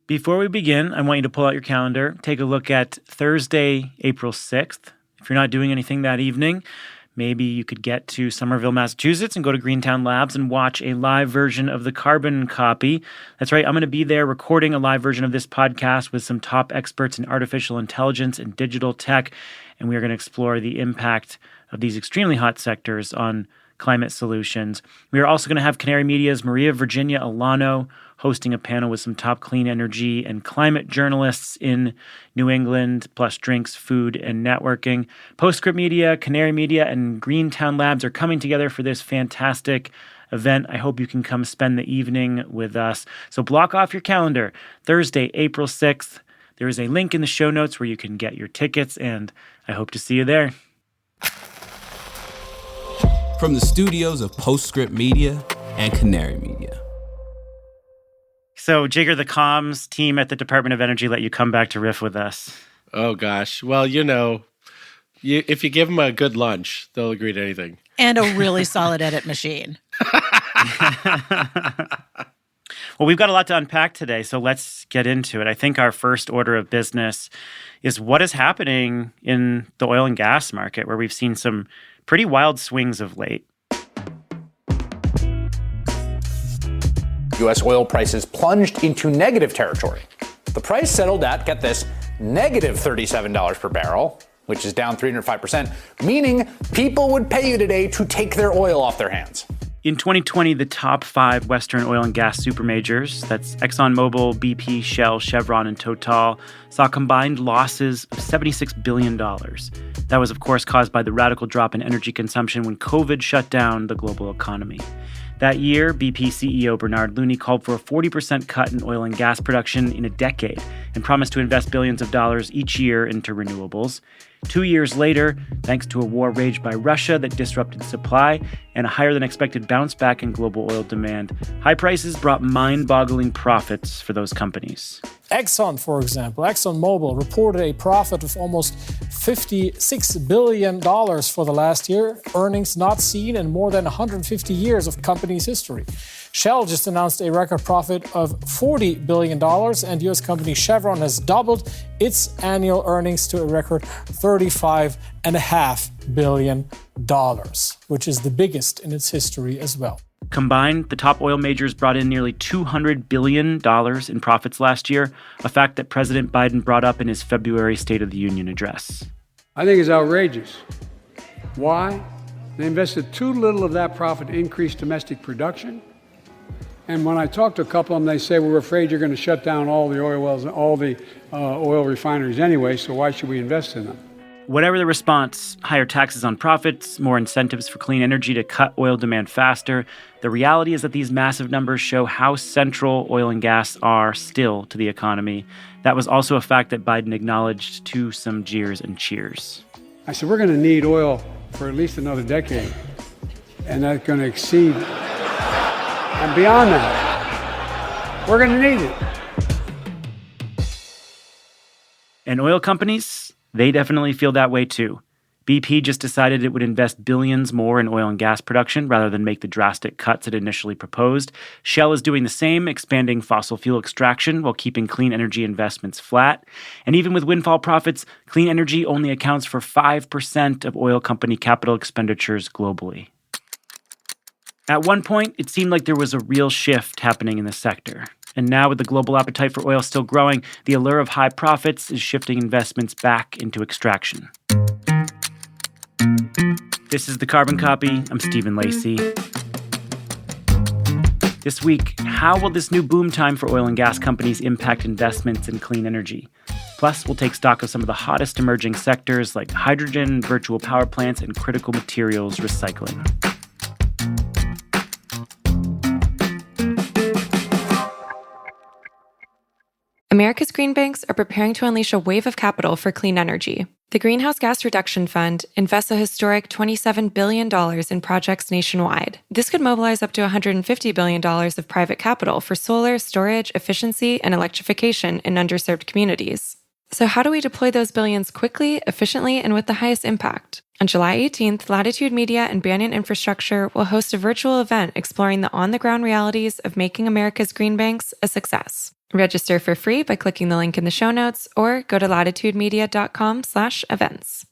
Before we begin, I want you to pull out your calendar, take a look at Thursday, April 6th. If you're not doing anything that evening, maybe you could get to Somerville, Massachusetts and go to Greentown Labs and watch a live version of the Carbon Copy. That's right, I'm going to be there recording a live version of this podcast with some top experts in artificial intelligence and digital tech, and we are going to explore the impact of these extremely hot sectors on climate solutions. We are also going to have Canary Media's Maria Virginia Alano hosting a panel with some top clean energy and climate journalists in New England, plus drinks, food, and networking. Postscript Media, Canary Media, and Greentown Labs are coming together for this fantastic event. I hope you can come spend the evening with us. So block off your calendar. Thursday, April 6th. There is a link in the show notes where you can get your tickets, and I hope to see you there. From the studios of Postscript Media and Canary Media. So, Jigger, the comms team at the Department of Energy let you come back to riff with us. Oh, gosh. Well, if you give them a good lunch, they'll agree to anything. And a really solid edit machine. Well, we've got a lot to unpack today, so let's get into it. I think our first order of business is what is happening in the oil and gas market, where we've seen some pretty wild swings of late. U.S. oil prices plunged into negative territory. The price settled at, get this, negative $37 per barrel, which is down 305%, meaning people would pay you today to take their oil off their hands. In 2020, the top 5 Western oil and gas supermajors, that's ExxonMobil, BP, Shell, Chevron, and Total, saw combined losses of $76 billion. That was, of course, caused by the radical drop in energy consumption when COVID shut down the global economy. That year, BP CEO Bernard Looney called for a 40% cut in oil and gas production in a decade and promised to invest billions of dollars each year into renewables. 2 years later, thanks to a war waged by Russia that disrupted supply and a higher-than-expected bounce-back in global oil demand, high prices brought mind-boggling profits for those companies. Exxon, for example, ExxonMobil reported a profit of almost $56 billion for the last year, earnings not seen in more than 150 years of company's history. Shell just announced a record profit of $40 billion, and U.S. company Chevron has doubled its annual earnings to a record $35.5 billion, which is the biggest in its history as well. Combined, the top oil majors brought in nearly $200 billion in profits last year, a fact that President Biden brought up in his February State of the Union address. I think it's outrageous. Why? They invested too little of that profit to increase domestic production. And when I talk to a couple of them, they say, we're afraid you're going to shut down all the oil wells and all the oil refineries anyway, so why should we invest in them? Whatever the response, higher taxes on profits, more incentives for clean energy to cut oil demand faster, the reality is that these massive numbers show how central oil and gas are still to the economy. That was also a fact that Biden acknowledged to some jeers and cheers. I said, we're going to need oil for at least another decade, and that's going to exceed and beyond that. We're going to need it. And oil companies, they definitely feel that way too. BP just decided it would invest billions more in oil and gas production rather than make the drastic cuts it initially proposed. Shell is doing the same, expanding fossil fuel extraction while keeping clean energy investments flat. And even with windfall profits, clean energy only accounts for 5% of oil company capital expenditures globally. At one point, it seemed like there was a real shift happening in the sector. And now, with the global appetite for oil still growing, the allure of high profits is shifting investments back into extraction. This is The Carbon Copy. I'm Stephen Lacey. This week, how will this new boom time for oil and gas companies impact investments in clean energy? Plus, we'll take stock of some of the hottest emerging sectors like hydrogen, virtual power plants, and critical materials recycling. America's green banks are preparing to unleash a wave of capital for clean energy. The Greenhouse Gas Reduction Fund invests a historic $27 billion in projects nationwide. This could mobilize up to $150 billion of private capital for solar, storage, efficiency, and electrification in underserved communities. So how do we deploy those billions quickly, efficiently, and with the highest impact? On July 18th, Latitude Media and Banyan Infrastructure will host a virtual event exploring the on-the-ground realities of making America's green banks a success. Register for free by clicking the link in the show notes or go to latitudemedia.com/events.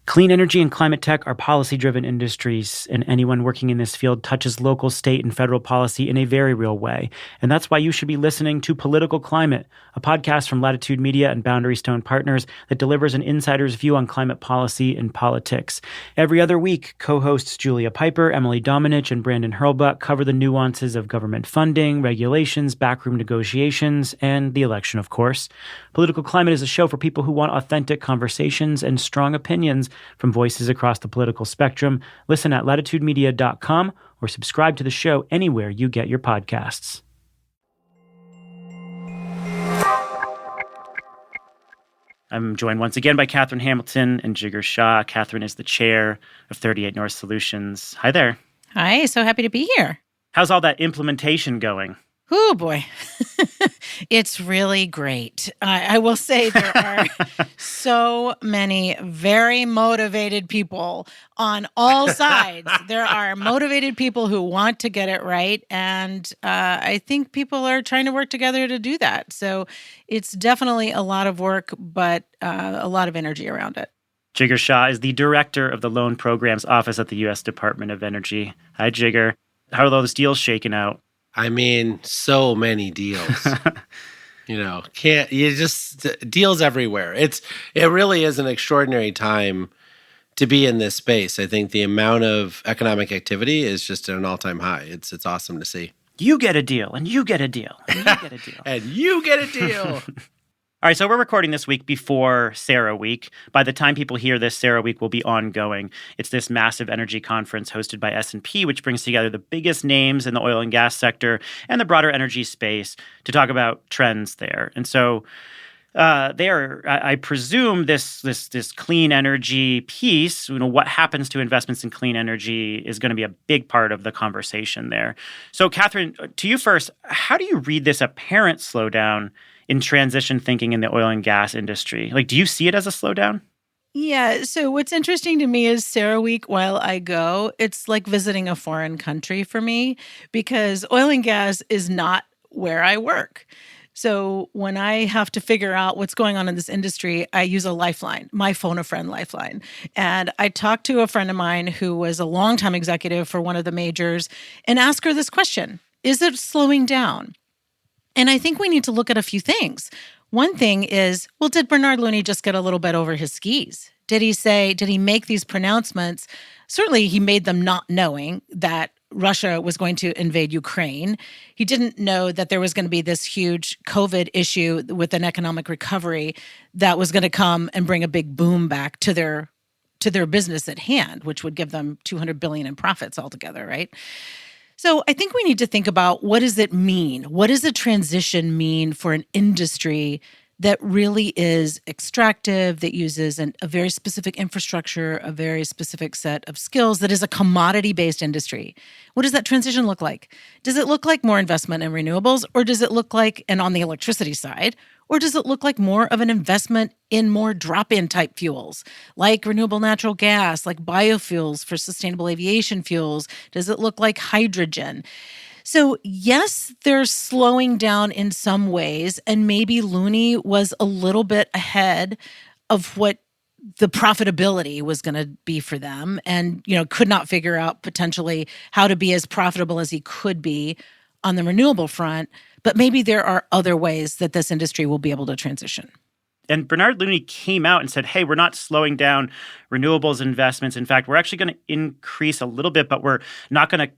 Clean energy and climate tech are policy-driven industries, and anyone working in this field touches local, state, and federal policy in a very real way. And that's why you should be listening to Political Climate, a podcast from Latitude Media and Boundary Stone Partners that delivers an insider's view on climate policy and politics. Every other week, co-hosts Julia Piper, Emily Domenech, and Brandon Hurlbut cover the nuances of government funding, regulations, backroom negotiations, and the election, of course. Political Climate is a show for people who want authentic conversations and strong opinions from voices across the political spectrum. Listen at latitudemedia.com or subscribe to the show anywhere you get your podcasts. I'm joined once again by Catherine Hamilton and Jigar Shah. Catherine is the chair of 38 North Solutions. Hi there. Hi, so happy to be here. How's all that implementation going? Oh, boy. It's really great. I will say there are so many very motivated people on all sides. There are motivated people who want to get it right. And I think people are trying to work together to do that. So it's definitely a lot of work, but a lot of energy around it. Jigar Shah is the director of the Loan Programs Office at the U.S. Department of Energy. Hi, Jigar. How are those deals shaking out? I mean, so many deals. Deals everywhere. It really is an extraordinary time to be in this space. I think the amount of economic activity is just at an all-time high. It's awesome to see. You get a deal, and you get a deal, and you get a deal. And you get a deal. All right, so we're recording this week before Sarah Week. By the time people hear this, Sarah Week will be ongoing. It's this massive energy conference hosted by S&P, which brings together the biggest names in the oil and gas sector and the broader energy space to talk about trends there. And so I presume this clean energy piece, what happens to investments in clean energy is going to be a big part of the conversation there. So, Catherine, to you first, how do you read this apparent slowdown in transition thinking in the oil and gas industry? Like, do you see it as a slowdown? Yeah. So what's interesting to me is Sarah Week, while I go, it's like visiting a foreign country for me because oil and gas is not where I work. So when I have to figure out what's going on in this industry, I use a lifeline, my phone a friend lifeline. And I talked to a friend of mine who was a longtime executive for one of the majors and asked her this question: is it slowing down? And I think we need to look at a few things. One thing is, well, did Bernard Looney just get a little bit over his skis? Did he make these pronouncements? Certainly he made them not knowing that Russia was going to invade Ukraine. He didn't know that there was going to be this huge COVID issue with an economic recovery that was going to come and bring a big boom back to their business at hand, which would give them $200 billion in profits altogether, right? So I think we need to think about, what does it mean? What does a transition mean for an industry that really is extractive, that uses a very specific infrastructure, a very specific set of skills, that is a commodity-based industry? What does that transition look like? Does it look like more investment in renewables, or does it look like, and on the electricity side, or does it look like more of an investment in more drop-in type fuels, like renewable natural gas, like biofuels for sustainable aviation fuels? Does it look like hydrogen? So yes, they're slowing down in some ways, and maybe Looney was a little bit ahead of what the profitability was going to be for them, and could not figure out potentially how to be as profitable as he could be on the renewable front. But maybe there are other ways that this industry will be able to transition. And Bernard Looney came out and said, hey, we're not slowing down renewables investments. In fact, we're actually going to increase a little bit, but we're not going to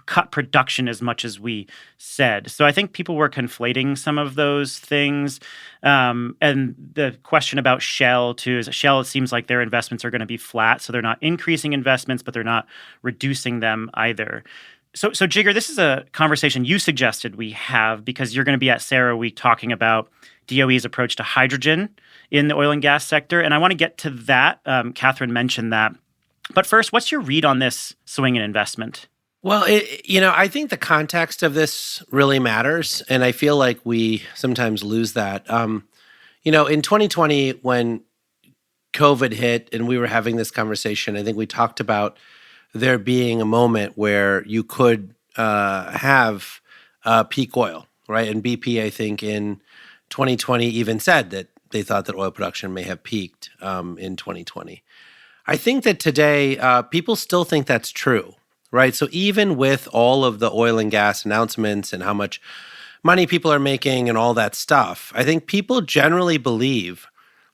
cut production as much as we said. So I think people were conflating some of those things. And the question about Shell, too, is Shell, it seems like their investments are going to be flat. So they're not increasing investments, but they're not reducing them either. So Jigar, this is a conversation you suggested we have because you're going to be at Sarah Week talking about DOE's approach to hydrogen in the oil and gas sector. And I want to get to that. Catherine mentioned that. But first, what's your read on this swing in investment? Well, I think the context of this really matters. And I feel like we sometimes lose that. In 2020, when COVID hit and we were having this conversation, I think we talked about there being a moment where you could have peak oil. right? And BP, I think, in 2020 even said that they thought that oil production may have peaked in 2020. I think that today people still think that's true, right? So even with all of the oil and gas announcements and how much money people are making and all that stuff, I think people generally believe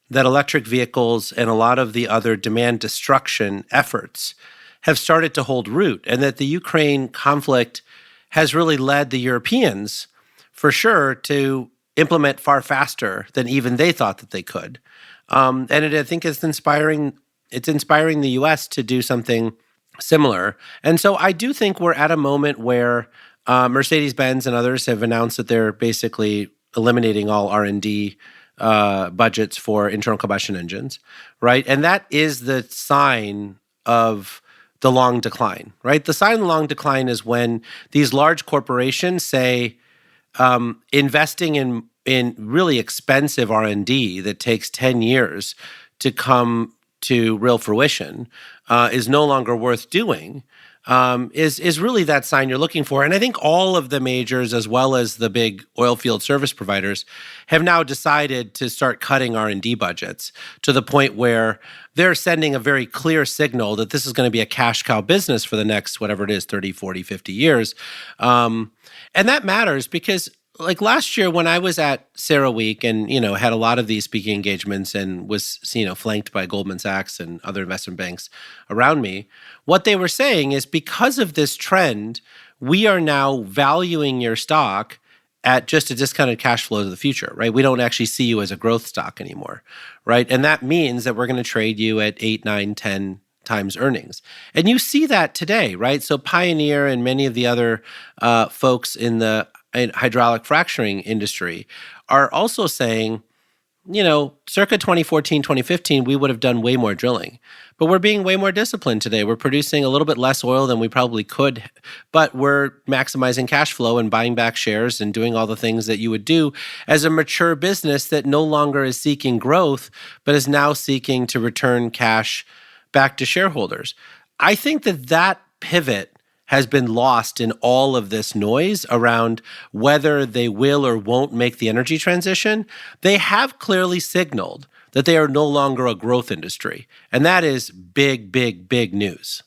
that electric vehicles and a lot of the other demand destruction efforts have started to hold root, and that the Ukraine conflict has really led the Europeans, for sure, to implement far faster than even they thought that they could. And I think it's inspiring the U.S. to do something similar. And so I do think we're at a moment where Mercedes-Benz and others have announced that they're basically eliminating all R&D budgets for internal combustion engines, right? And that is the sign of the long decline, right? The sign of the long decline is when these large corporations say investing in really expensive R&D that takes 10 years to come to real fruition is no longer worth doing, is really that sign you're looking for. And I think all of the majors, as well as the big oil field service providers, have now decided to start cutting R&D budgets to the point where they're sending a very clear signal that this is going to be a cash cow business for the next, whatever it is, 30, 40, 50 years. And that matters because like last year when I was at CERAWeek and, had a lot of these speaking engagements and was, flanked by Goldman Sachs and other investment banks around me, what they were saying is because of this trend, we are now valuing your stock at just a discounted cash flow to the future, right? We don't actually see you as a growth stock anymore, right? And that means that we're going to trade you at 8, 9, 10 times earnings. And you see that today, right? So Pioneer and many of the other folks in the hydraulic fracturing industry are also saying, circa 2014, 2015, we would have done way more drilling. But we're being way more disciplined today. We're producing a little bit less oil than we probably could, but we're maximizing cash flow and buying back shares and doing all the things that you would do as a mature business that no longer is seeking growth, but is now seeking to return cash back to shareholders. I think that pivot has been lost in all of this noise around whether they will or won't make the energy transition. They have clearly signaled that they are no longer a growth industry. And that is big, big, big news.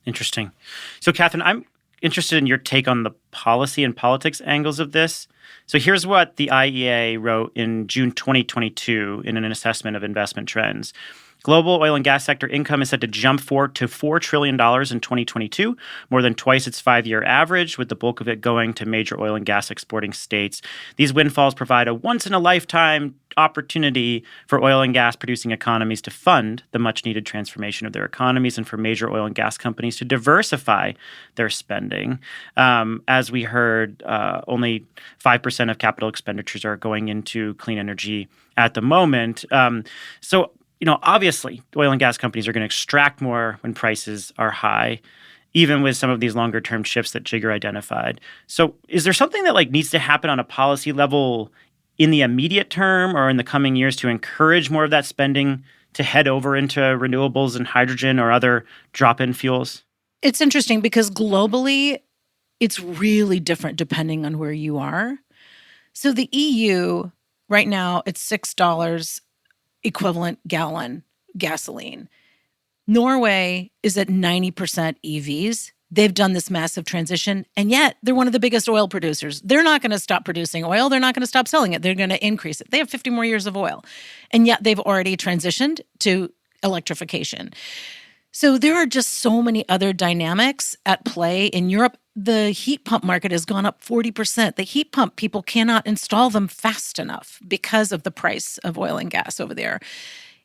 Interesting. So, Catherine, I'm interested in your take on the policy and politics angles of this. So here's what the IEA wrote in June 2022 in an assessment of investment trends. Global oil and gas sector income is set to jump to $4 trillion in 2022, more than twice its 5-year average, with the bulk of it going to major oil and gas exporting states. These windfalls provide a once-in-a-lifetime opportunity for oil and gas producing economies to fund the much-needed transformation of their economies and for major oil and gas companies to diversify their spending. As we heard, only 5% of capital expenditures are going into clean energy at the moment. Obviously, oil and gas companies are going to extract more when prices are high, even with some of these longer-term shifts that Jigger identified. So is there something that needs to happen on a policy level in the immediate term or in the coming years to encourage more of that spending to head over into renewables and hydrogen or other drop-in fuels? It's interesting because globally, it's really different depending on where you are. So the EU, right now, it's $6 equivalent gallon gasoline. Norway is at 90% EVs. They've done this massive transition, and yet they're one of the biggest oil producers. They're not going to stop producing oil. They're not going to stop selling it. They're going to increase it. They have 50 more years of oil, and yet they've already transitioned to electrification. So there are just so many other dynamics at play. In Europe, the heat pump market has gone up 40%. The heat pump people cannot install them fast enough because of the price of oil and gas over there.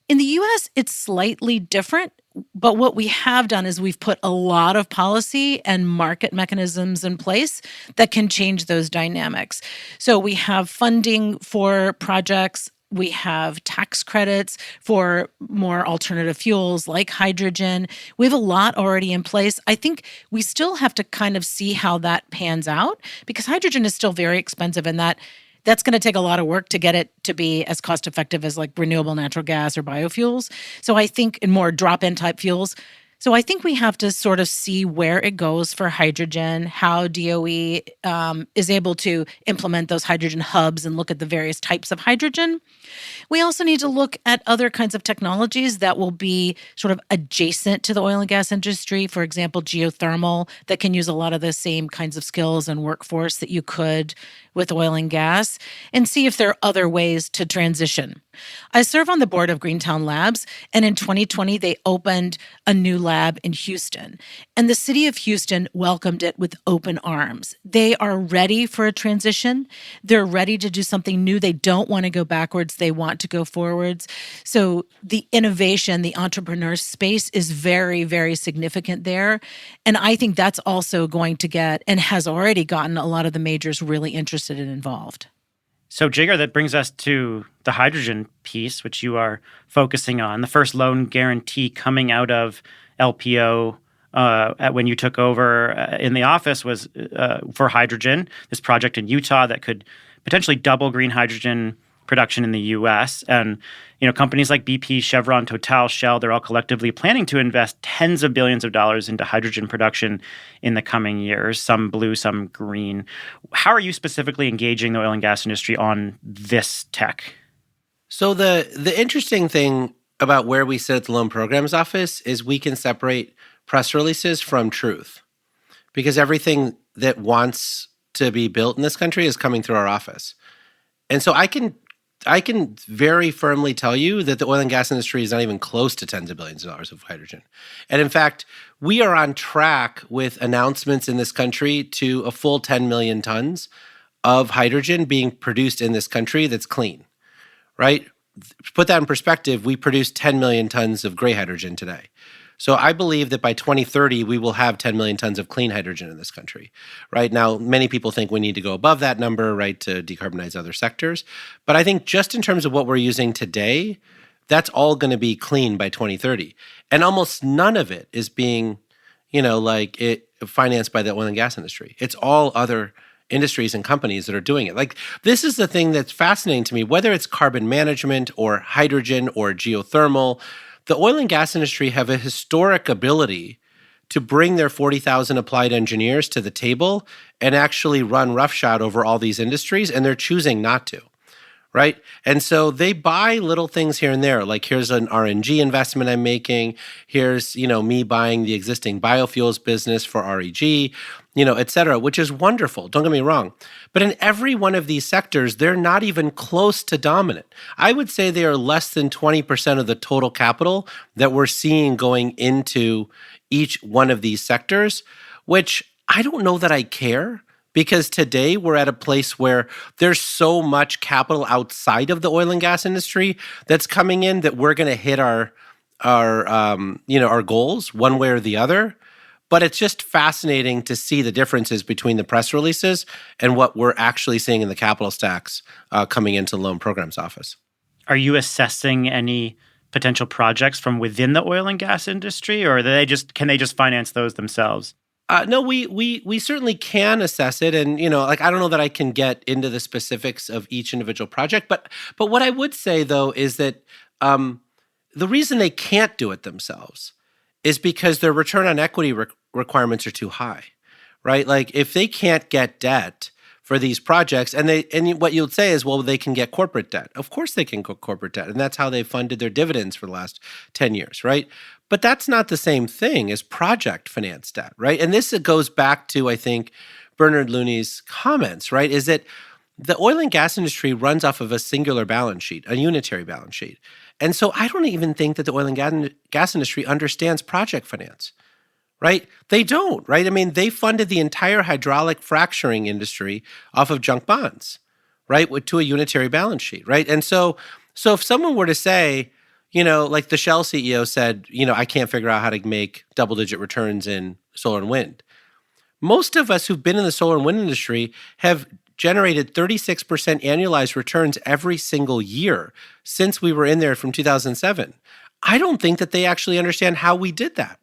In the US, it's slightly different, but what we have done is we've put a lot of policy and market mechanisms in place that can change those dynamics. So we have funding for projects. We have tax credits for more alternative fuels like hydrogen. We have a lot already in place. I think we still have to kind of see how that pans out because hydrogen is still very expensive and that's going to take a lot of work to get it to be as cost effective as renewable natural gas or biofuels. So I think in more drop-in type fuels, So I think we have to sort of see where it goes for hydrogen, how DOE is able to implement those hydrogen hubs and look at the various types of hydrogen. We also need to look at other kinds of technologies that will be sort of adjacent to the oil and gas industry. For example, geothermal, that can use a lot of the same kinds of skills and workforce that you could with oil and gas, and see if there are other ways to transition. I serve on the board of Greentown Labs, and in 2020, they opened a new lab in Houston. And the city of Houston welcomed it with open arms. They are ready for a transition. They're ready to do something new. They don't want to go backwards. They want to go forwards. So the innovation, the entrepreneur space is very, very significant there. And I think that's also going to get, and has already gotten, a lot of the majors really interested and involved. So, Jigar, that brings us to the hydrogen piece, which you are focusing on. The first loan guarantee coming out of LPO when you took over in the office was for hydrogen, this project in Utah that could potentially double green hydrogen production in the U.S. And, companies like BP, Chevron, Total, Shell, they're all collectively planning to invest tens of billions of dollars into hydrogen production in the coming years, some blue, some green. How are you specifically engaging the oil and gas industry on this tech? So the interesting thing about where we sit at the Loan Programs Office is we can separate press releases from truth, because everything that wants to be built in this country is coming through our office. And so I can very firmly tell you that the oil and gas industry is not even close to tens of billions of dollars of hydrogen. And in fact, we are on track with announcements in this country to a full 10 million tons of hydrogen being produced in this country that's clean, right? To put that in perspective, we produce 10 million tons of gray hydrogen today. So I believe that by 2030, we will have 10 million tons of clean hydrogen in this country. Right now, many people think we need to go above that number, right, to decarbonize other sectors. But I think just in terms of what we're using today, that's all going to be clean by 2030. And almost none of it is being, financed by the oil and gas industry. It's all other industries and companies that are doing it. Like, this is the thing that's fascinating to me, whether it's carbon management or hydrogen or geothermal. The oil and gas industry have a historic ability to bring their 40,000 applied engineers to the table and actually run roughshod over all these industries, and they're choosing not to, right? And so they buy little things here and there, like here's an RNG investment I'm making, here's, me buying the existing biofuels business for REG, et cetera, which is wonderful. Don't get me wrong. But in every one of these sectors, they're not even close to dominant. I would say they are less than 20% of the total capital that we're seeing going into each one of these sectors, which I don't know that I care, because today we're at a place where there's so much capital outside of the oil and gas industry that's coming in that we're going to hit our goals one way or the other. But it's just fascinating to see the differences between the press releases and what we're actually seeing in the capital stacks coming into the Loan Programs Office. Are you assessing any potential projects from within the oil and gas industry, or can they just finance those themselves? No, we certainly can assess it, and I don't know that I can get into the specifics of each individual project, but what I would say though is that the reason they can't do it themselves is because their return on equity requirements are too high, right? Like, if they can't get debt for these projects, and what you'll say is, well, they can get corporate debt. Of course they can get corporate debt, and that's how they funded their dividends for the last 10 years, right? But that's not the same thing as project finance debt, right? And this goes back to, I think, Bernard Looney's comments, right? Is that the oil and gas industry runs off of a singular balance sheet, a unitary balance sheet. And so I don't even think that the oil and gas industry understands project finance, right? They don't, right? I mean, they funded the entire hydraulic fracturing industry off of junk bonds, right, to a unitary balance sheet, right? And so if someone were to say, like the Shell CEO said, I can't figure out how to make double-digit returns in solar and wind. Most of us who've been in the solar and wind industry have generated 36% annualized returns every single year since we were in there from 2007. I don't think that they actually understand how we did that,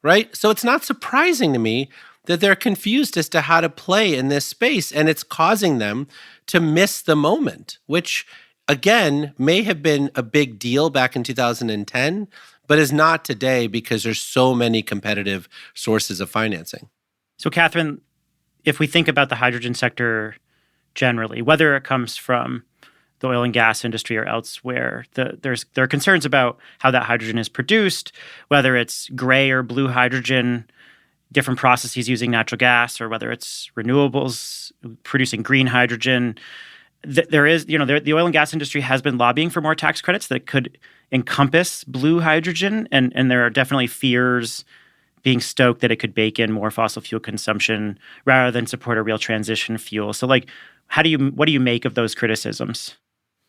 right? So it's not surprising to me that they're confused as to how to play in this space, and it's causing them to miss the moment, which again, may have been a big deal back in 2010, but is not today because there's so many competitive sources of financing. So, Catherine, if we think about the hydrogen sector generally, whether it comes from the oil and gas industry or elsewhere, there are concerns about how that hydrogen is produced, whether it's gray or blue hydrogen, different processes using natural gas, or whether it's renewables producing green hydrogen. There is, the oil and gas industry has been lobbying for more tax credits that could encompass blue hydrogen, and there are definitely fears being stoked that it could bake in more fossil fuel consumption rather than support a real transition fuel. So, what do you make of those criticisms?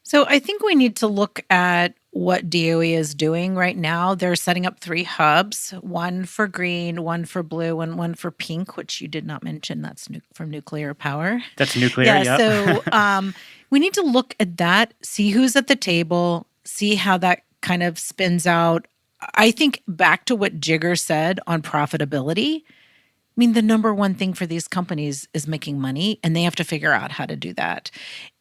So I think we need to look at what DOE is doing right now. They're setting up 3 hubs, one for green, one for blue, and one for pink, which you did not mention. That's from nuclear power. That's nuclear, yeah. So we need to look at that, see who's at the table, see how that kind of spins out. I think back to what Jigger said on profitability. I mean, the number one thing for these companies is making money, and they have to figure out how to do that.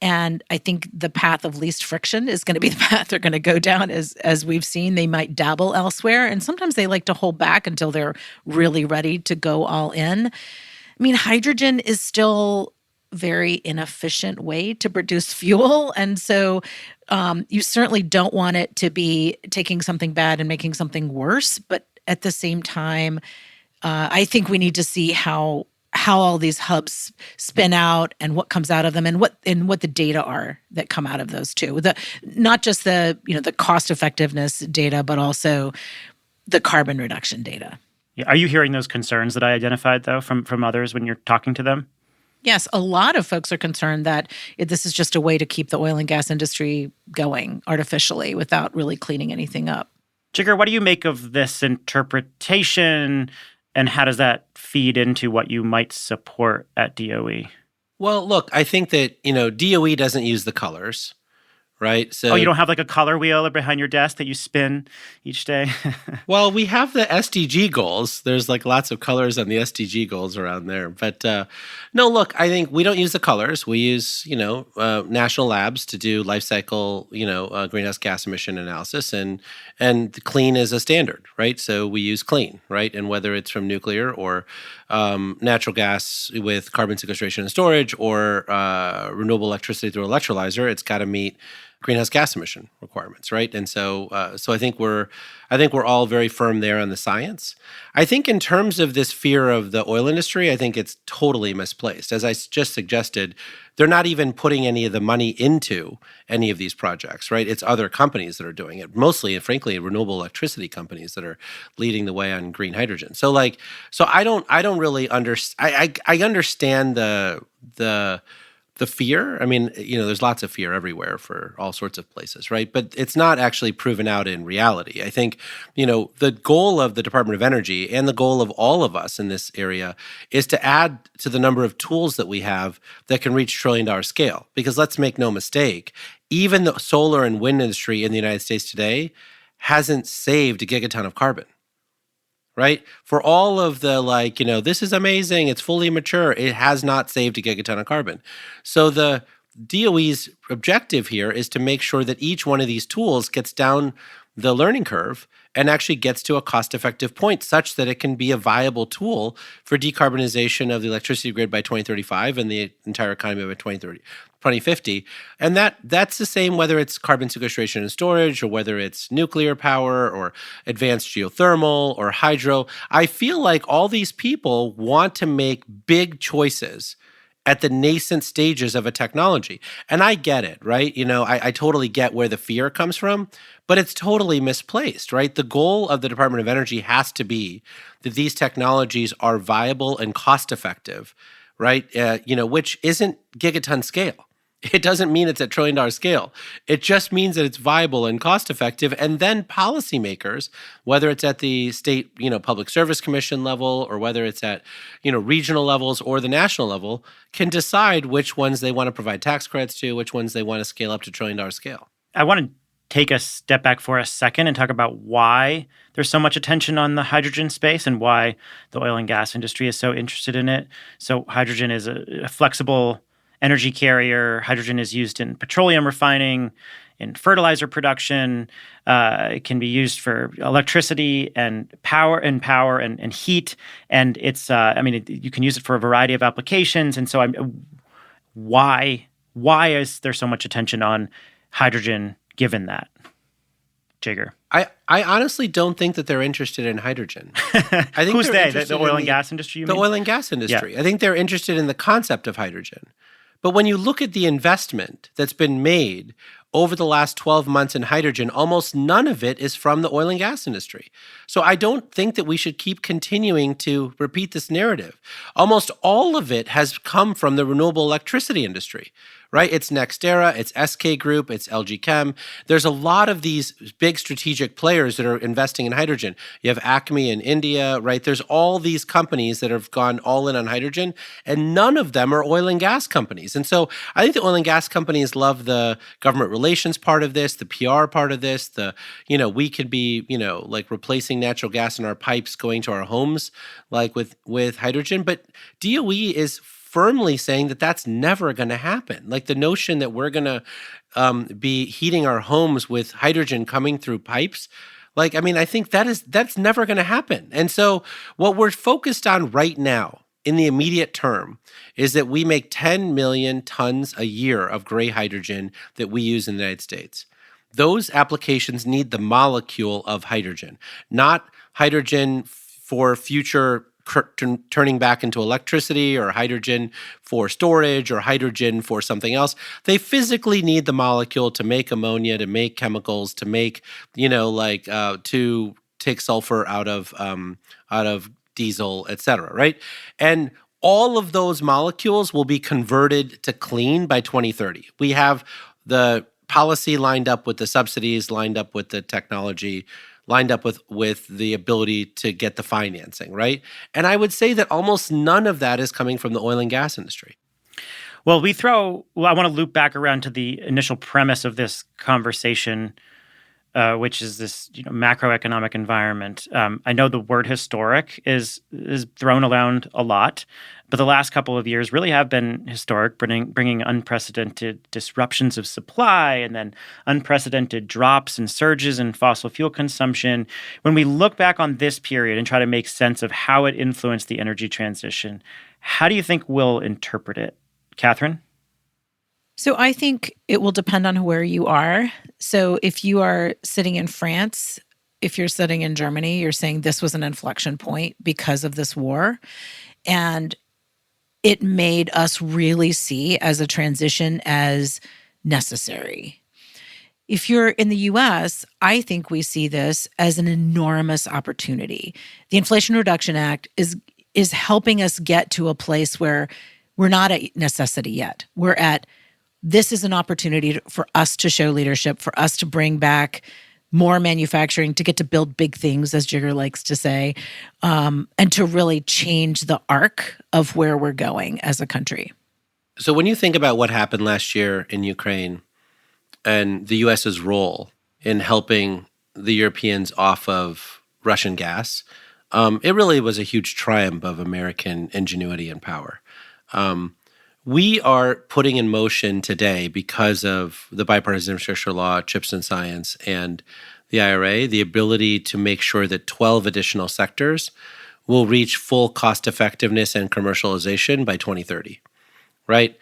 And I think the path of least friction is going to be the path they're going to go down. As we've seen, they might dabble elsewhere, and sometimes they like to hold back until they're really ready to go all in. I mean, hydrogen is still a very inefficient way to produce fuel, and so you certainly don't want it to be taking something bad and making something worse. But at the same time, I think we need to see how all these hubs spin out and what comes out of them, and what the data are that come out of those too. Not just the cost effectiveness data, but also the carbon reduction data. Yeah. Are you hearing those concerns that I identified though from others when you're talking to them? Yes, a lot of folks are concerned that this is just a way to keep the oil and gas industry going artificially without really cleaning anything up. Jigger, what do you make of this interpretation? And how does that feed into what you might support at DOE? Well, look, I think that, DOE doesn't use the colors, right? So, you don't have like a color wheel behind your desk that you spin each day? Well, we have the SDG goals. There's like lots of colors on the SDG goals around there. But no, look, I think we don't use the colors. We use, national labs to do life cycle, greenhouse gas emission analysis, and clean is a standard, right? So we use clean, right? And whether it's from nuclear or natural gas with carbon sequestration and storage, or renewable electricity through electrolyzer, it's got to meet greenhouse gas emission requirements, right? And so I think we're all very firm there on the science. I think in terms of this fear of the oil industry, I think it's totally misplaced. As I just suggested, they're not even putting any of the money into any of these projects, right? It's other companies that are doing it, mostly, and frankly, renewable electricity companies that are leading the way on green hydrogen. So I don't really understand. I understand the fear. I mean, there's lots of fear everywhere for all sorts of places, right? But it's not actually proven out in reality. I think, the goal of the Department of Energy and the goal of all of us in this area is to add to the number of tools that we have that can reach trillion-dollar scale. Because let's make no mistake, even the solar and wind industry in the United States today hasn't saved a gigaton of carbon. Right? For all of the this is amazing, it's fully mature, it has not saved a gigaton of carbon. So the DOE's objective here is to make sure that each one of these tools gets down the learning curve and actually gets to a cost-effective point such that it can be a viable tool for decarbonization of the electricity grid by 2035 and the entire economy by 2050. And that's the same whether it's carbon sequestration and storage, or whether it's nuclear power or advanced geothermal or hydro. I feel like all these people want to make big choices at the nascent stages of a technology. And I get it, right? I totally get where the fear comes from, but it's totally misplaced, right? The goal of the Department of Energy has to be that these technologies are viable and cost-effective, right? Which isn't gigaton scale. It doesn't mean it's at trillion-dollar scale. It just means that it's viable and cost-effective. And then policymakers, whether it's at the state, public service commission level, or whether it's at, regional levels or the national level, can decide which ones they want to provide tax credits to, which ones they want to scale up to trillion-dollar scale. I want to take a step back for a second and talk about why there's so much attention on the hydrogen space and why the oil and gas industry is so interested in it. So hydrogen is a flexible energy carrier. Hydrogen is used in petroleum refining, in fertilizer production. It can be used for electricity and power and heat. And it's, you can use it for a variety of applications. And so why is there so much attention on hydrogen given that? Jigger. I honestly don't think that they're interested in hydrogen. I think Who's they? The interested oil in and gas industry, you The mean? oil and gas industry. Yeah. I think they're interested in the concept of hydrogen. But when you look at the investment that's been made over the last 12 months in hydrogen, almost none of it is from the oil and gas industry. So I don't think that we should keep continuing to repeat this narrative. Almost all of it has come from the renewable electricity industry, right? It's NextEra, it's SK Group, it's LG Chem. There's a lot of these big strategic players that are investing in hydrogen. You have Acme in India, right? There's all these companies that have gone all in on hydrogen, and none of them are oil and gas companies. And so I think the oil and gas companies love the government relations part of this, the PR part of this, we could be, like replacing natural gas in our pipes going to our homes, like with hydrogen. But DOE is firmly saying that that's never going to happen. Like the notion that we're going to be heating our homes with hydrogen coming through pipes, I think that's never going to happen. And so what we're focused on right now in the immediate term is that we make 10 million tons a year of gray hydrogen that we use in the United States. Those applications need the molecule of hydrogen, not hydrogen for future turning back into electricity or hydrogen for storage or hydrogen for something else. They physically need the molecule to make ammonia, to make chemicals, to make, to take sulfur out of diesel, et cetera, right? And all of those molecules will be converted to clean by 2030. We have the policy lined up with the subsidies, lined up with the technology, lined up with the ability to get the financing, right? And I would say that almost none of that is coming from the oil and gas industry. Well, I want to loop back around to the initial premise of this conversation, which is this macroeconomic environment. I know the word historic is thrown around a lot, but the last couple of years really have been historic, bringing unprecedented disruptions of supply and then unprecedented drops and surges in fossil fuel consumption. When we look back on this period and try to make sense of how it influenced the energy transition, how do you think we'll interpret it? Catherine? So I think it will depend on where you are. So if you are sitting in France, if you're sitting in Germany, you're saying this was an inflection point because of this war. And it made us really see as a transition as necessary. If you're in the US, I think we see this as an enormous opportunity. The Inflation Reduction Act is helping us get to a place where we're not at necessity yet. We're at this is an opportunity for us to show leadership, for us to bring back more manufacturing, to get to build big things, as Jigger likes to say, and to really change the arc of where we're going as a country. So when you think about what happened last year in Ukraine and the U.S.'s role in helping the Europeans off of Russian gas, it really was a huge triumph of American ingenuity and power. We are putting in motion today, because of the bipartisan infrastructure law, CHIPS and Science, and the IRA, the ability to make sure that 12 additional sectors will reach full cost effectiveness and commercialization by 2030, right?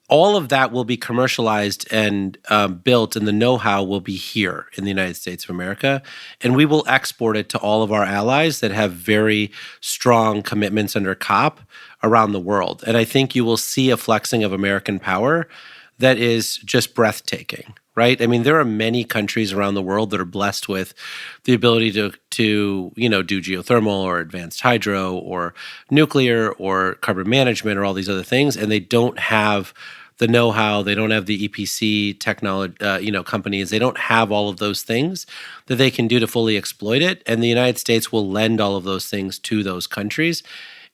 All of that will be commercialized and built, and the know-how will be here in the United States of America, and we will export it to all of our allies that have very strong commitments under COP around the world. And I think you will see a flexing of American power that is just breathtaking, right? I mean, there are many countries around the world that are blessed with the ability to do geothermal or advanced hydro or nuclear or carbon management or all these other things, and they don't have the know-how, they don't have the EPC technology, companies, they don't have all of those things that they can do to fully exploit it. And the United States will lend all of those things to those countries.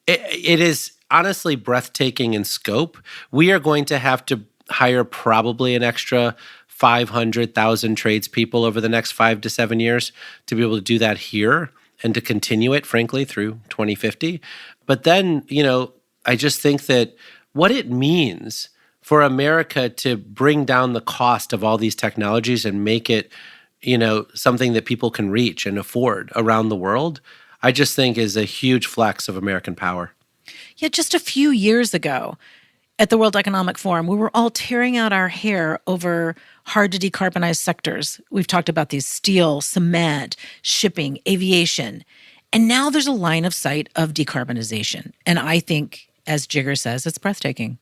It is honestly breathtaking in scope. We are going to have to hire probably an extra 500,000 tradespeople over the next 5 to 7 years to be able to do that here and to continue it, frankly, through 2050. But then, I just think that what it means for America to bring down the cost of all these technologies and make it, something that people can reach and afford around the world, I just think is a huge flex of American power. Yeah, just a few years ago at the World Economic Forum, we were all tearing out our hair over hard to decarbonize sectors. We've talked about these: steel, cement, shipping, aviation. And now there's a line of sight of decarbonization. And I think, as Jigger says, it's breathtaking.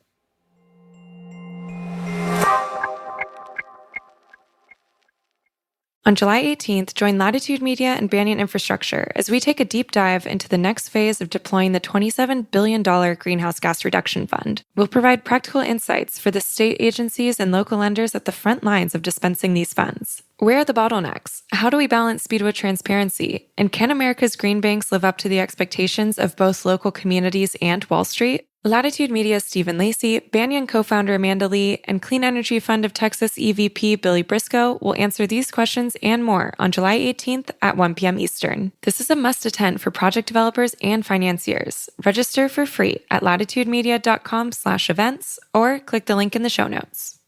On July 18th, join Latitude Media and Banyan Infrastructure as we take a deep dive into the next phase of deploying the $27 billion Greenhouse Gas Reduction Fund. We'll provide practical insights for the state agencies and local lenders at the front lines of dispensing these funds. Where are the bottlenecks? How do we balance speed with transparency? And can America's green banks live up to the expectations of both local communities and Wall Street? Latitude Media's Stephen Lacey, Banyan co-founder Amanda Lee, and Clean Energy Fund of Texas EVP Billy Briscoe will answer these questions and more on July 18th at 1 p.m. Eastern. This is a must-attend for project developers and financiers. Register for free at latitudemedia.com/events or click the link in the show notes.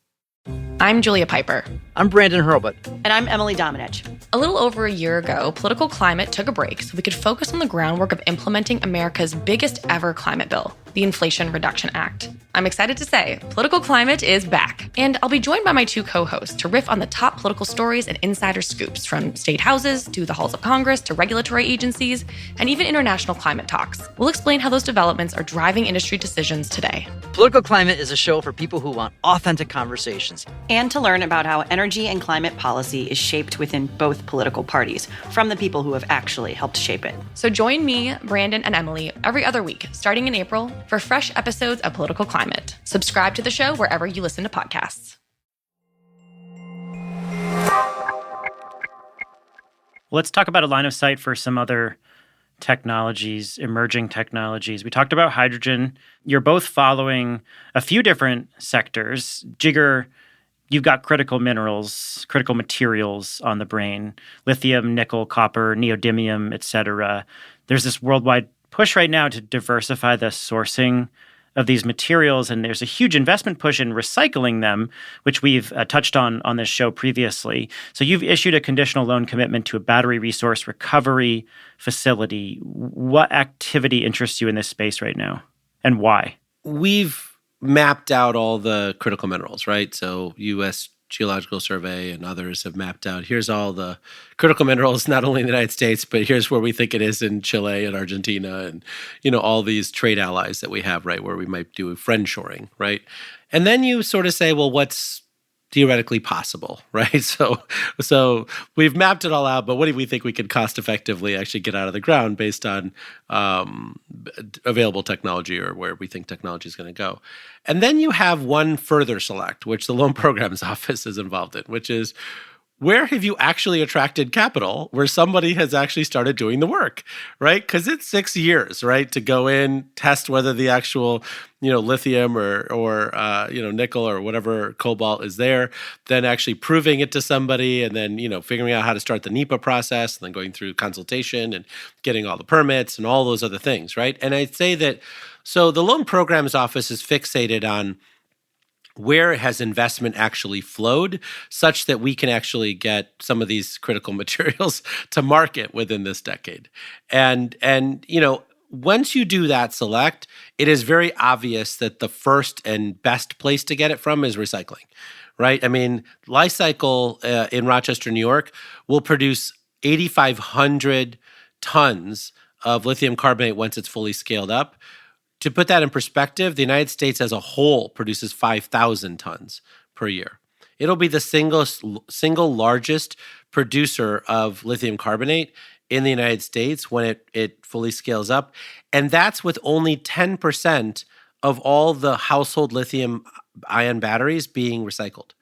I'm Julia Piper. I'm Brandon Hurlbut. And I'm Emily Domenech. A little over a year ago, political climate took a break so we could focus on the groundwork of implementing America's biggest ever climate bill, the Inflation Reduction Act. I'm excited to say, political climate is back. And I'll be joined by my two co-hosts to riff on the top political stories and insider scoops, from state houses to the halls of Congress to regulatory agencies and even international climate talks. We'll explain how those developments are driving industry decisions today. Political Climate is a show for people who want authentic conversations. And to learn about how energy and climate policy is shaped within both political parties, from the people who have actually helped shape it. So join me, Brandon, and Emily every other week, starting in April, for fresh episodes of Political Climate. Subscribe to the show wherever you listen to podcasts. Let's talk about a line of sight for some other technologies, emerging technologies. We talked about hydrogen. You're both following a few different sectors. Jigger, you've got critical minerals, critical materials on the brain: lithium, nickel, copper, neodymium, etc. There's this worldwide push right now to diversify the sourcing of these materials, and there's a huge investment push in recycling them, which we've touched on this show previously. So you've issued a conditional loan commitment to a battery resource recovery facility. What activity interests you in this space right now, and why? We've mapped out all the critical minerals, right? So U.S. Geological Survey and others have mapped out, here's all the critical minerals, not only in the United States, but here's where we think it is in Chile and Argentina and, all these trade allies that we have, right, where we might do friendshoring, right? And then you sort of say, well, what's theoretically possible, right? So we've mapped it all out, but what do we think we could cost effectively actually get out of the ground based on available technology or where we think technology is going to go? And then you have one further select, which the Loan Programs Office is involved in, which is, where have you actually attracted capital where somebody has actually started doing the work, right? Because it's 6 years, right, to go in, test whether the actual, lithium or nickel or whatever cobalt is there, then actually proving it to somebody, and then, figuring out how to start the NEPA process, and then going through consultation and getting all the permits and all those other things, right? And I'd say that, so the Loan Programs Office is fixated on where has investment actually flowed, such that we can actually get some of these critical materials to market within this decade. And once you do that select, it is very obvious that the first and best place to get it from is recycling, right? I mean, Li-Cycle in Rochester, New York, will produce 8,500 tons of lithium carbonate once it's fully scaled up. To put that in perspective, the United States as a whole produces 5,000 tons per year. It'll be the single largest producer of lithium carbonate in the United States when it fully scales up. And that's with only 10% of all the household lithium-ion batteries being recycled.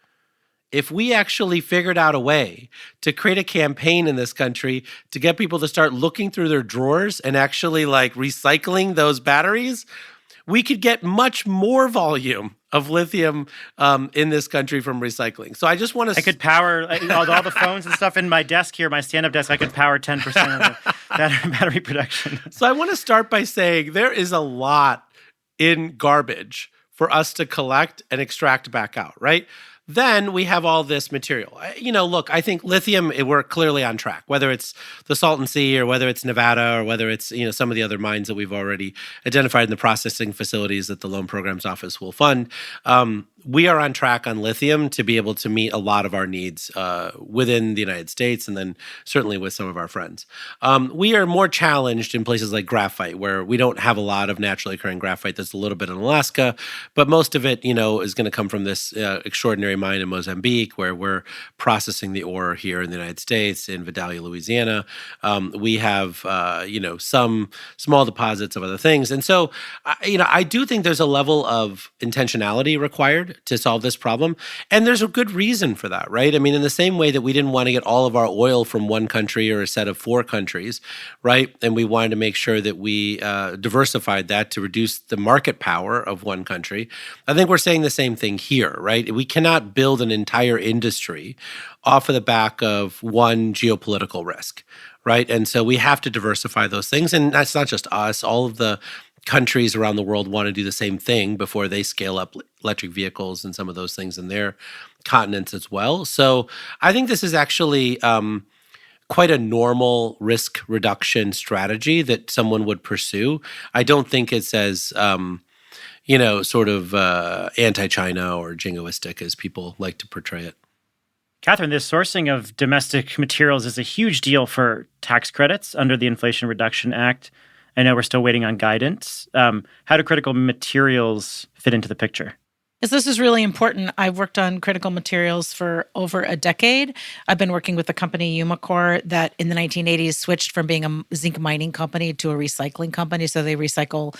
If we actually figured out a way to create a campaign in this country to get people to start looking through their drawers and actually recycling those batteries, we could get much more volume of lithium in this country from recycling. So I just want to... I could power all the phones and stuff in my desk here, my stand-up desk. I could power 10% of the battery production. So I want to start by saying there is a lot in garbage for us to collect and extract back out, right? Then we have all this material. Look, I think lithium, we're clearly on track, whether it's the Salton Sea or whether it's Nevada or whether it's, some of the other mines that we've already identified in the processing facilities that the Loan Programs Office will fund. We are on track on lithium to be able to meet a lot of our needs within the United States and then certainly with some of our friends. We are more challenged in places like graphite, where we don't have a lot of naturally occurring graphite. There's a little bit in Alaska, but most of it, is going to come from this extraordinary mine in Mozambique, where we're processing the ore here in the United States, in Vidalia, Louisiana. We have, some small deposits of other things. And so, I do think there's a level of intentionality required to solve this problem. And there's a good reason for that, right? I mean, in the same way that we didn't want to get all of our oil from one country or a set of 4 countries, right? And we wanted to make sure that we diversified that to reduce the market power of one country. I think we're saying the same thing here, right? We cannot build an entire industry off of the back of one geopolitical risk, right? And so we have to diversify those things. And that's not just us. All of the countries around the world want to do the same thing before they scale up electric vehicles and some of those things in their continents as well. So I think this is actually quite a normal risk reduction strategy that someone would pursue. I don't think it's as anti-China or jingoistic as people like to portray it. Catherine, this sourcing of domestic materials is a huge deal for tax credits under the Inflation Reduction Act. I know we're still waiting on guidance. How do critical materials fit into the picture? Yes, this is really important. I've worked on critical materials for over a decade. I've been working with the company Umicore that in the 1980s switched from being a zinc mining company to a recycling company. So they recycle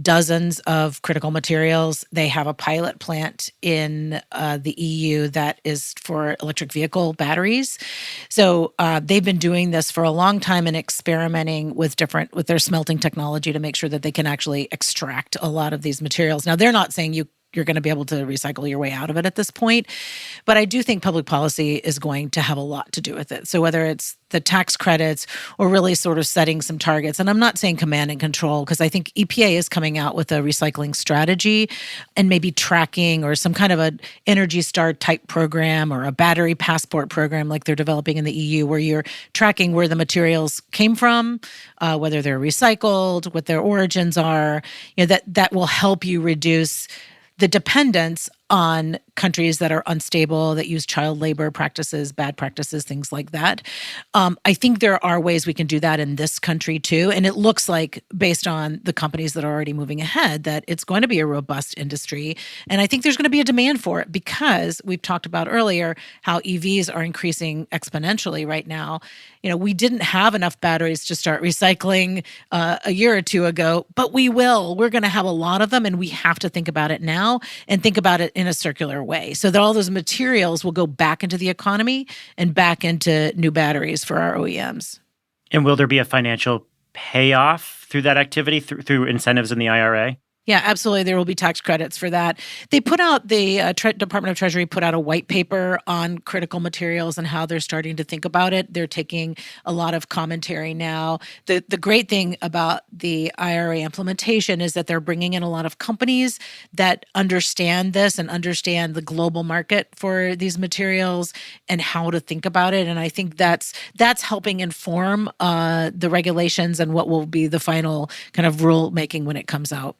dozens of critical materials. They have a pilot plant in the EU that is for electric vehicle batteries. So they've been doing this for a long time and experimenting with their smelting technology to make sure that they can actually extract a lot of these materials. Now, they're not saying you're going to be able to recycle your way out of it at this point. But I do think public policy is going to have a lot to do with it. So whether it's the tax credits or really sort of setting some targets, and I'm not saying command and control, because I think EPA is coming out with a recycling strategy and maybe tracking or some kind of an Energy Star type program or a battery passport program like they're developing in the EU, where you're tracking where the materials came from, whether they're recycled, what their origins are. That will help you reduce the dependence on countries that are unstable, that use child labor practices, bad practices, things like that. I think there are ways we can do that in this country too. And it looks like, based on the companies that are already moving ahead, that it's going to be a robust industry. And I think there's going to be a demand for it because we've talked about earlier how EVs are increasing exponentially right now. We didn't have enough batteries to start recycling a year or two ago, but we will. We're going to have a lot of them, and we have to think about it now and think about it in a circular way so that all those materials will go back into the economy and back into new batteries for our OEMs. And will there be a financial payoff through that activity, through incentives in the IRA? Yeah, absolutely. There will be tax credits for that. They put out, the Department of Treasury put out a white paper on critical materials and how they're starting to think about it. They're taking a lot of commentary now. The great thing about the IRA implementation is that they're bringing in a lot of companies that understand this and understand the global market for these materials and how to think about it. And I think that's helping inform the regulations and what will be the final kind of rulemaking when it comes out.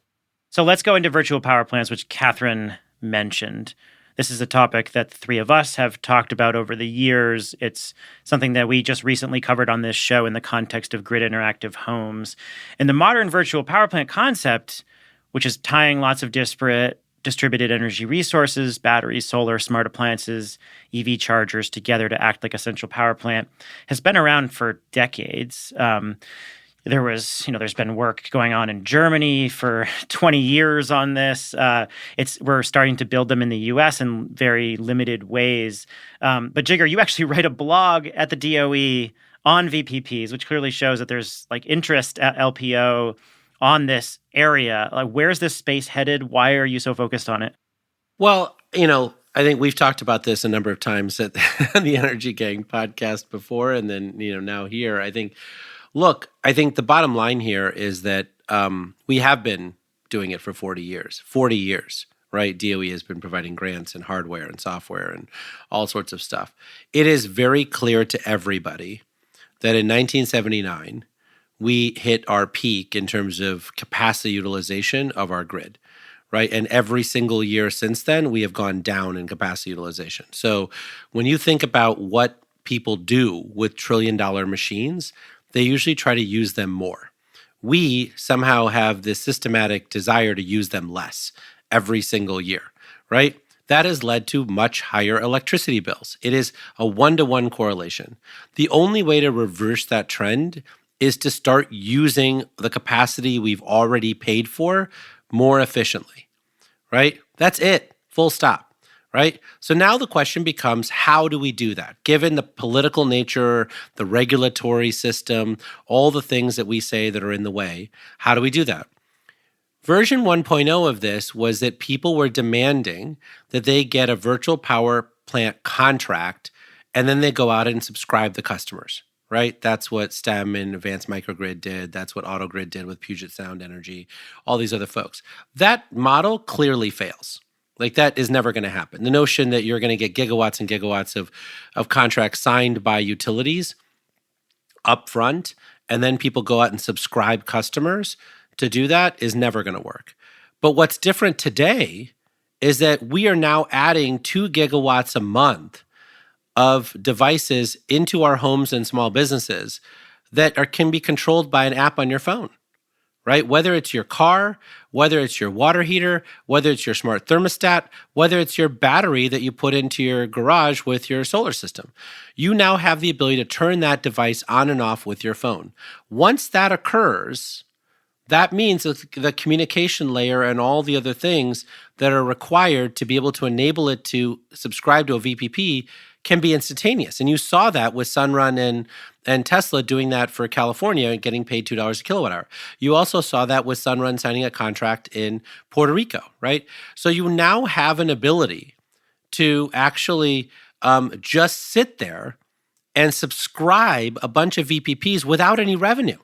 So let's go into virtual power plants, which Catherine mentioned. This is a topic that the three of us have talked about over the years. It's something that we just recently covered on this show in the context of grid interactive homes. And the modern virtual power plant concept, which is tying lots of disparate distributed energy resources, batteries, solar, smart appliances, EV chargers together to act like a central power plant, has been around for decades. There's been work going on in Germany for 20 years on this. We're starting to build them in the U.S. in very limited ways. But Jigar, you actually write a blog at the DOE on VPPs, which clearly shows that there's interest at LPO on this area. Where's this space headed? Why are you so focused on it? Well, I think we've talked about this a number of times at the Energy Gang podcast before, and then now here. I think the bottom line here is that we have been doing it for 40 years. 40 years, right? DOE has been providing grants and hardware and software and all sorts of stuff. It is very clear to everybody that in 1979, we hit our peak in terms of capacity utilization of our grid, right? And every single year since then, we have gone down in capacity utilization. So when you think about what people do with trillion-dollar machines, they usually try to use them more. We somehow have this systematic desire to use them less every single year, right? That has led to much higher electricity bills. It is a one-to-one correlation. The only way to reverse that trend is to start using the capacity we've already paid for more efficiently, right? That's it, full stop, right? So now the question becomes, how do we do that? Given the political nature, the regulatory system, all the things that we say that are in the way, how do we do that? Version 1.0 of this was that people were demanding that they get a virtual power plant contract, and then they go out and subscribe the customers. Right? That's what STEM and Advanced Microgrid did. That's what AutoGrid did with Puget Sound Energy, all these other folks. That model clearly fails. Like, that is never going to happen. The notion that you're going to get gigawatts and gigawatts of contracts signed by utilities upfront, and then people go out and subscribe customers to do that is never going to work. But what's different today is that we are now adding 2 gigawatts a month of devices into our homes and small businesses that can be controlled by an app on your phone, right? Whether it's your car, whether it's your water heater, whether it's your smart thermostat, whether it's your battery that you put into your garage with your solar system. You now have the ability to turn that device on and off with your phone. Once that occurs, that means that the communication layer and all the other things that are required to be able to enable it to subscribe to a VPP can be instantaneous. And you saw that with Sunrun and Tesla doing that for California and getting paid $2 a kilowatt hour. You also saw that with Sunrun signing a contract in Puerto Rico, right? So you now have an ability to actually just sit there and subscribe a bunch of VPPs without any revenue.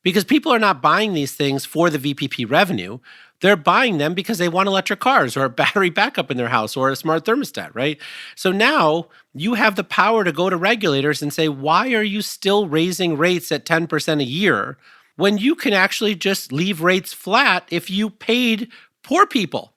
Because people are not buying these things for the VPP revenue. They're buying them because they want electric cars or a battery backup in their house or a smart thermostat, right? So now you have the power to go to regulators and say, why are you still raising rates at 10% a year when you can actually just leave rates flat if you paid poor people,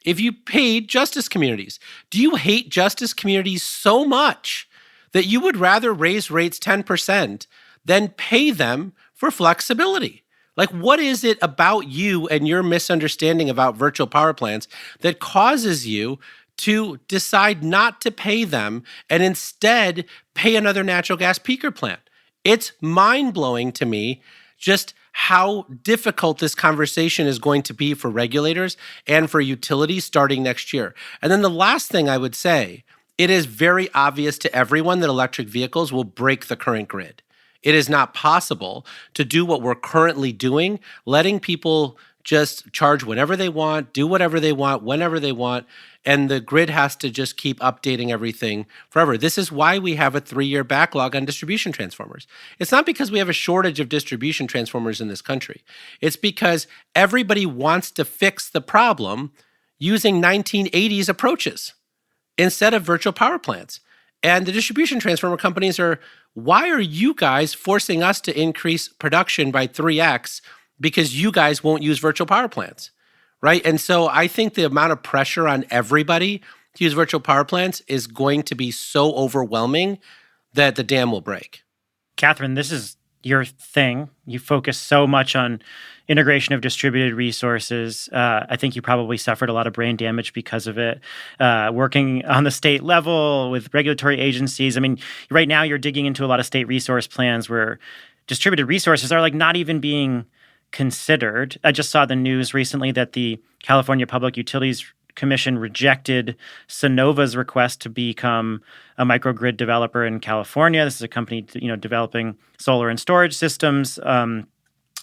if you paid justice communities? Do you hate justice communities so much that you would rather raise rates 10% than pay them for flexibility? Like, what is it about you and your misunderstanding about virtual power plants that causes you to decide not to pay them and instead pay another natural gas peaker plant? It's mind-blowing to me just how difficult this conversation is going to be for regulators and for utilities starting next year. And then the last thing I would say, it is very obvious to everyone that electric vehicles will break the current grid. It is not possible to do what we're currently doing, letting people just charge whenever they want, do whatever they want, whenever they want, and the grid has to just keep updating everything forever. This is why we have a 3-year backlog on distribution transformers. It's not because we have a shortage of distribution transformers in this country. It's because everybody wants to fix the problem using 1980s approaches instead of virtual power plants. And the distribution transformer companies are, why are you guys forcing us to increase production by 3x because you guys won't use virtual power plants, right? And so I think the amount of pressure on everybody to use virtual power plants is going to be so overwhelming that the dam will break. Catherine, this is your thing. You focus so much on integration of distributed resources. I think you probably suffered a lot of brain damage because of it. Working on the state level with regulatory agencies. I mean, right now you're digging into a lot of state resource plans where distributed resources are like not even being considered. I just saw the news recently that the California Public Utilities Commission rejected Sunnova's request to become a microgrid developer in California. This is a company, developing solar and storage systems.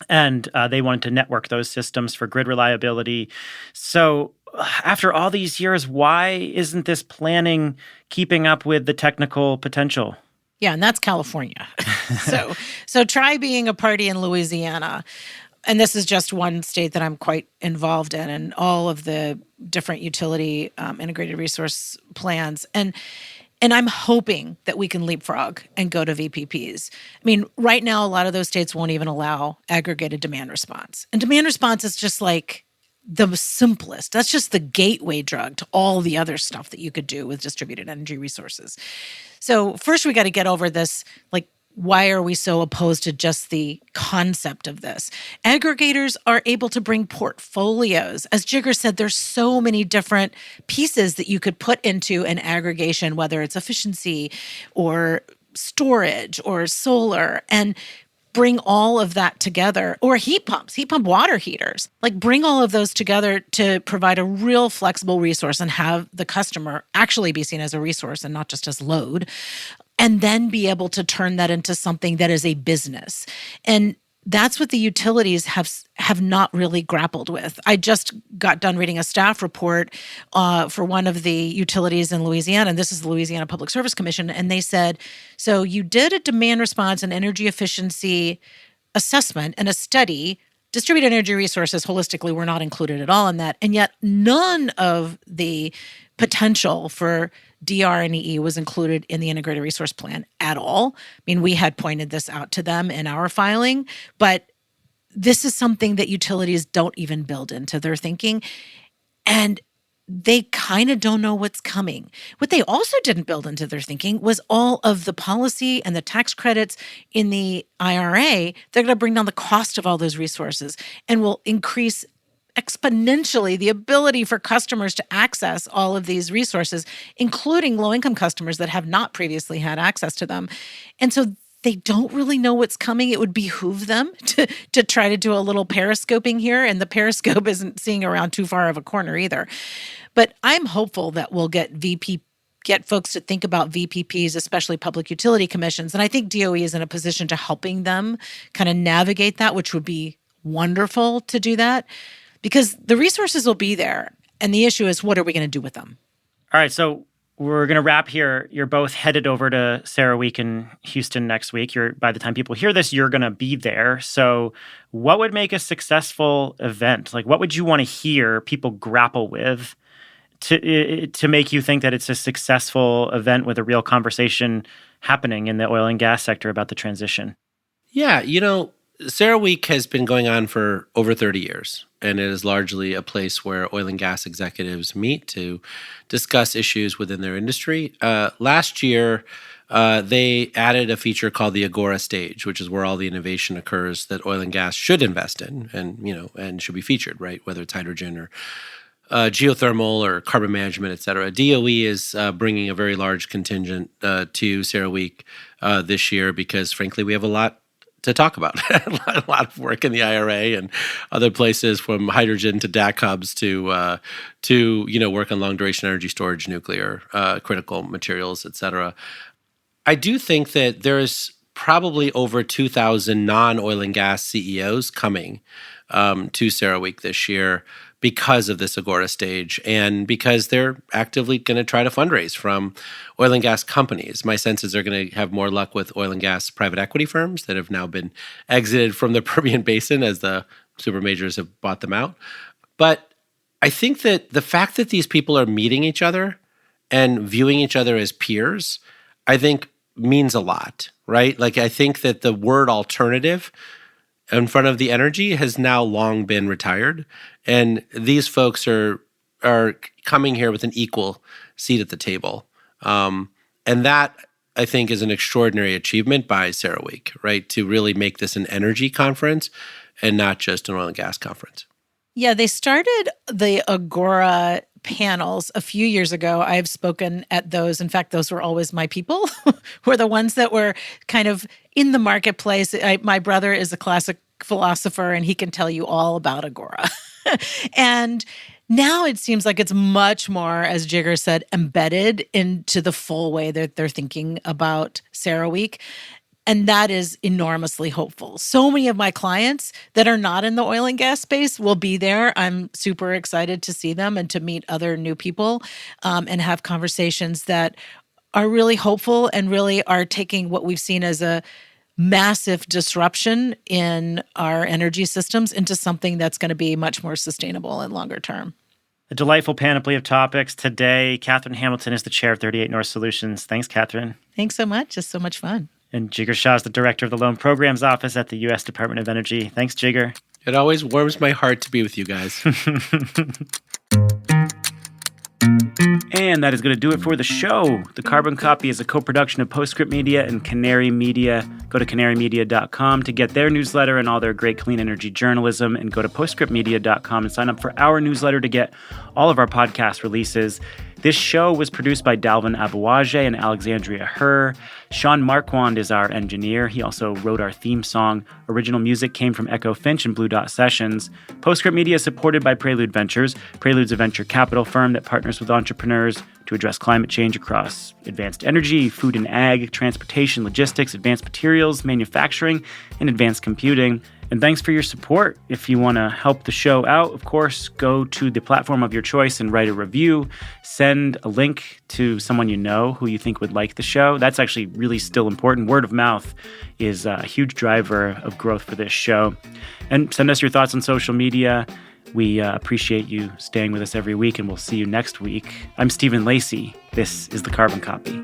And they wanted to network those systems for grid reliability. So after all these years, why isn't this planning keeping up with the technical potential? Yeah, and that's California. So try being a party in Louisiana. and this is just one state that I'm quite involved in, and all of the different utility integrated resource plans. And I'm hoping that we can leapfrog and go to VPPs. I mean, right now, a lot of those states won't even allow aggregated demand response. And demand response is just like the simplest. That's just the gateway drug to all the other stuff that you could do with distributed energy resources. So first, we got to get over this, like, why are we so opposed to just the concept of this? Aggregators are able to bring portfolios. As Jigar said, there's so many different pieces that you could put into an aggregation, whether it's efficiency or storage or solar, and bring all of that together, or heat pump water heaters, like bring all of those together to provide a real flexible resource and have the customer actually be seen as a resource and not just as load, and then be able to turn that into something that is a business. And that's what the utilities have not really grappled with. I just got done reading a staff report for one of the utilities in Louisiana, and this is the Louisiana Public Service Commission, and they said, so you did a demand response and energy efficiency assessment and a study. Distributed energy resources holistically were not included at all in that, and yet none of the potential for DR and EE was included in the integrated resource plan at all. I mean, we had pointed this out to them in our filing, but this is something that utilities don't even build into their thinking, and they kind of don't know what's coming. What they also didn't build into their thinking was all of the policy and the tax credits in the IRA. They're going to bring down the cost of all those resources and will increase exponentially the ability for customers to access all of these resources, including low-income customers that have not previously had access to them. And so they don't really know what's coming. It would behoove them to try to do a little periscoping here, and the periscope isn't seeing around too far of a corner either. But I'm hopeful that we'll get folks to think about VPPs, especially public utility commissions. And I think DOE is in a position to helping them kind of navigate that, which would be wonderful to do that, because the resources will be there. And the issue is, what are we going to do with them? All right, so we're going to wrap here. You're both headed over to CERAWeek in Houston next week. By the time people hear this, you're going to be there. So what would make a successful event? Like, what would you want to hear people grapple with to make you think that it's a successful event with a real conversation happening in the oil and gas sector about the transition? Yeah, CERAWeek has been going on for over 30 years, and it is largely a place where oil and gas executives meet to discuss issues within their industry. Last year, they added a feature called the Agora Stage, which is where all the innovation occurs that oil and gas should invest in, and should be featured, right? Whether it's hydrogen or geothermal or carbon management, et cetera. DOE is bringing a very large contingent to CERAWeek this year because, frankly, we have a lot to talk about. A lot of work in the IRA and other places, from hydrogen to DAC hubs to work on long duration energy storage, nuclear, critical materials, et cetera. I do think that there's probably over 2,000 non-oil and gas CEOs coming to CERAWeek this year because of this Agora Stage, and because they're actively going to try to fundraise from oil and gas companies. My sense is they're going to have more luck with oil and gas private equity firms that have now been exited from the Permian Basin as the supermajors have bought them out. But I think that the fact that these people are meeting each other and viewing each other as peers, I think means a lot, right? Like, I think that the word alternative in front of the energy has now long been retired. And these folks are coming here with an equal seat at the table. And that, I think, is an extraordinary achievement by CERAWeek, right? To really make this an energy conference and not just an oil and gas conference. Yeah, they started the Agora panels a few years ago. I've spoken at those. In fact, those were always my people, were the ones that were kind of in the marketplace. My brother is a classic philosopher, and he can tell you all about Agora. And now it seems like it's much more, as Jigar said, embedded into the full way that they're thinking about CERAWeek. And that is enormously hopeful. So many of my clients that are not in the oil and gas space will be there. I'm super excited to see them and to meet other new people and have conversations that are really hopeful and really are taking what we've seen as a massive disruption in our energy systems into something that's going to be much more sustainable and longer term. A delightful panoply of topics today. Catherine Hamilton is the chair of 38 North Solutions. Thanks, Catherine. Thanks so much. It's so much fun. And Jigar Shah is the director of the Loan Programs Office at the U.S. Department of Energy. Thanks, Jigar. It always warms my heart to be with you guys. And that is going to do it for the show. The Carbon Copy is a co-production of Postscript Media and Canary Media. Go to canarymedia.com to get their newsletter and all their great clean energy journalism, and go to postscriptmedia.com and sign up for our newsletter to get all of our podcast releases. This show was produced by Dalvin Abuaje and Alexandria Herr. Sean Marquand is our engineer. He also wrote our theme song. Original music came from Echo Finch and Blue Dot Sessions. Postscript Media is supported by Prelude Ventures. Prelude's a venture capital firm that partners with entrepreneurs to address climate change across advanced energy, food and ag, transportation, logistics, advanced materials, manufacturing, and advanced computing. And thanks for your support. If you want to help the show out, of course, go to the platform of your choice and write a review. Send a link to someone you know who you think would like the show. That's actually really still important. Word of mouth is a huge driver of growth for this show. And send us your thoughts on social media. We appreciate you staying with us every week, and we'll see you next week. I'm Stephen Lacey. This is The Carbon Copy.